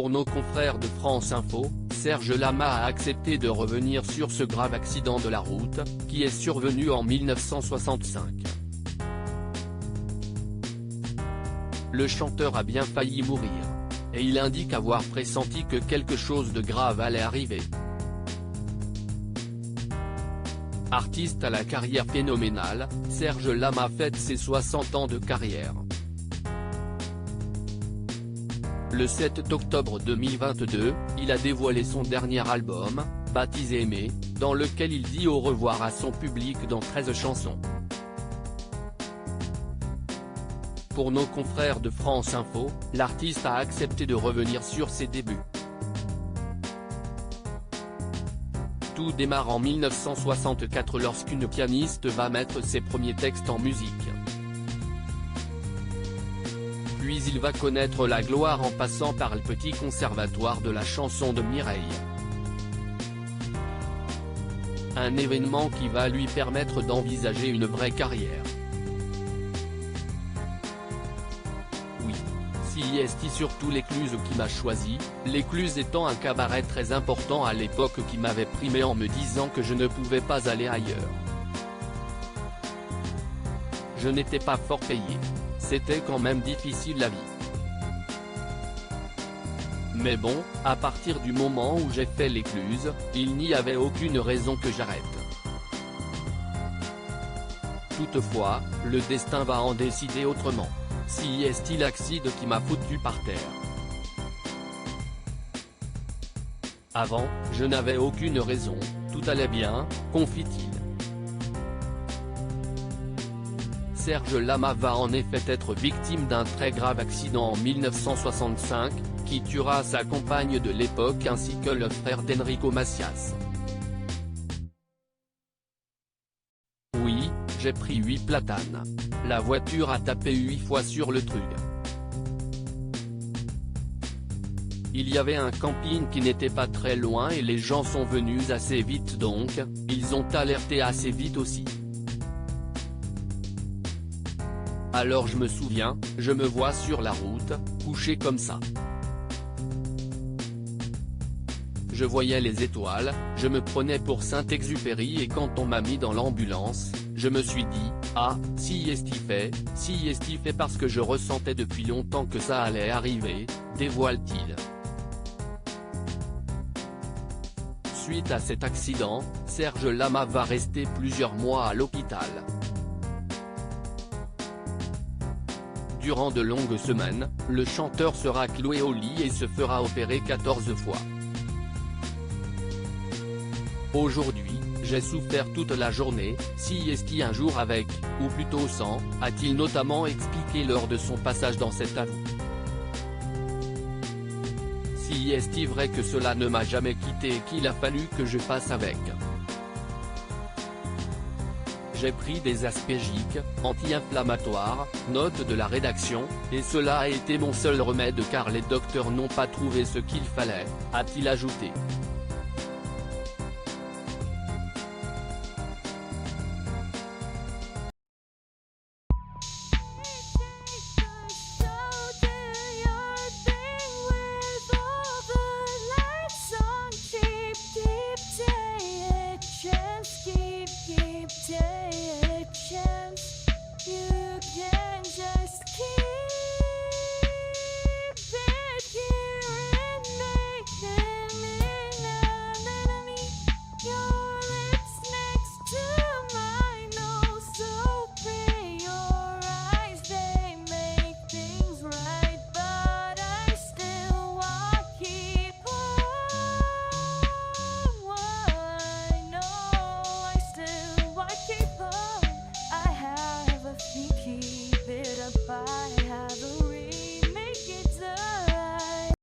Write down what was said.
Pour nos confrères de France Info, Serge Lama a accepté de revenir sur ce grave accident de la route, qui est survenu en 1965. Le chanteur a bien failli mourir. Et il indique avoir pressenti que quelque chose de grave allait arriver. Artiste à la carrière phénoménale, Serge Lama fête ses 60 ans de carrière. Le 7 octobre 2022, il a dévoilé son dernier album, baptisé Aimer, dans lequel il dit au revoir à son public dans 13 chansons. Pour nos confrères de France Info, l'artiste a accepté de revenir sur ses débuts. Tout démarre en 1964 lorsqu'une pianiste va mettre ses premiers textes en musique. Puis il va connaître la gloire en passant par le petit conservatoire de la chanson de Mireille. Un événement qui va lui permettre d'envisager une vraie carrière. Oui, CIST surtout l'Écluse qui m'a choisi, l'Écluse étant un cabaret très important à l'époque qui m'avait primé en me disant que je ne pouvais pas aller ailleurs. Je n'étais pas fort payé. C'était quand même difficile la vie. Mais bon, à partir du moment où j'ai fait l'Écluse, il n'y avait aucune raison que j'arrête. Toutefois, le destin va en décider autrement. CIST l'accident qui m'a foutu par terre. Avant, je n'avais aucune raison, tout allait bien, confie-t-il. Serge Lama va en effet être victime d'un très grave accident en 1965, qui tuera sa compagne de l'époque ainsi que le frère d'Enrico Macias. Oui, j'ai pris 8 platanes. La voiture a tapé 8 fois sur le truc. Il y avait un camping qui n'était pas très loin et les gens sont venus assez vite donc, ils ont alerté assez vite aussi. Alors je me souviens, je me vois sur la route, couché comme ça. Je voyais les étoiles, je me prenais pour Saint-Exupéry et quand on m'a mis dans l'ambulance, je me suis dit, ah, CIST fait parce que je ressentais depuis longtemps que ça allait arriver, dévoile-t-il. Suite à cet accident, Serge Lama va rester plusieurs mois à l'hôpital. Durant de longues semaines, le chanteur sera cloué au lit et se fera opérer 14 fois. Aujourd'hui, j'ai souffert toute la journée, CIST un jour avec, ou plutôt sans, a-t-il notamment expliqué lors de son passage dans cet avou. CIST vrai que cela ne m'a jamais quitté et qu'il a fallu que je fasse avec. J'ai pris des aspégiques, anti-inflammatoires, note de la rédaction, et cela a été mon seul remède car les docteurs n'ont pas trouvé ce qu'il fallait, a-t-il ajouté.